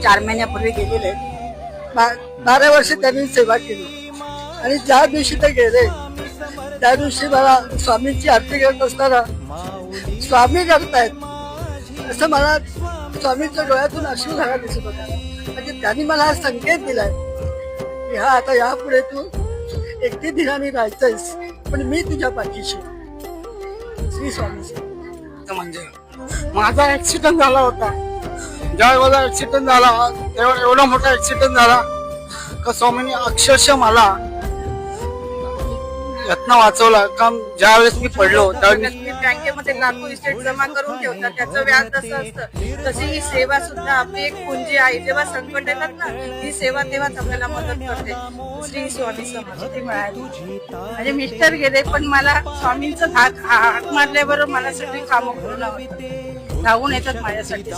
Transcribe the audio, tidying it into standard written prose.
4 महिन्यापूर्वी गेलेले. 12 वर्ष त्यांनी सेवा केली आणि ज्या दिवशी ते गेले त्या दिवशी मला स्वामींची आरती करत असताना स्वामी करतायत असं मला स्वामींच्या डोळ्यातून अश्रुधारा दिसत होता. म्हणजे त्यांनी मला हा संकेत दिलाय की हा आता यापुढे तू एकटी धिराणी राहायचंयस पण मी तुझ्या पाठीशी. श्री स्वामी. म्हणजे माझा ऍक्सिडेंट झाला होता. ज्यावेळी माझा ऍक्सिडेंट झाला तेव्हा एवढा मोठा ऍक्सिडेंट झाला का स्वामींनी अक्षरशः मला यातनं वाचवला. काम ज्यावेळेस मी पडलो त्यावेळेस बँकेमध्ये लाखो इस्टेट जमा करून ठेवतात त्याचं व्याज तसं असतं तशी ही सेवा सुद्धा आपली एक पुंजी आहे. जेव्हा संकट येतात ना ही सेवा तेव्हाच आपल्याला मदत करते. श्री स्वामी समाधी मिळाली. म्हणजे मिस्टर गेले पण मला स्वामींचं हात मारल्याबरोबर मला सगळी कामं पूर्ण होतात. धावून येतात माझ्यासाठी.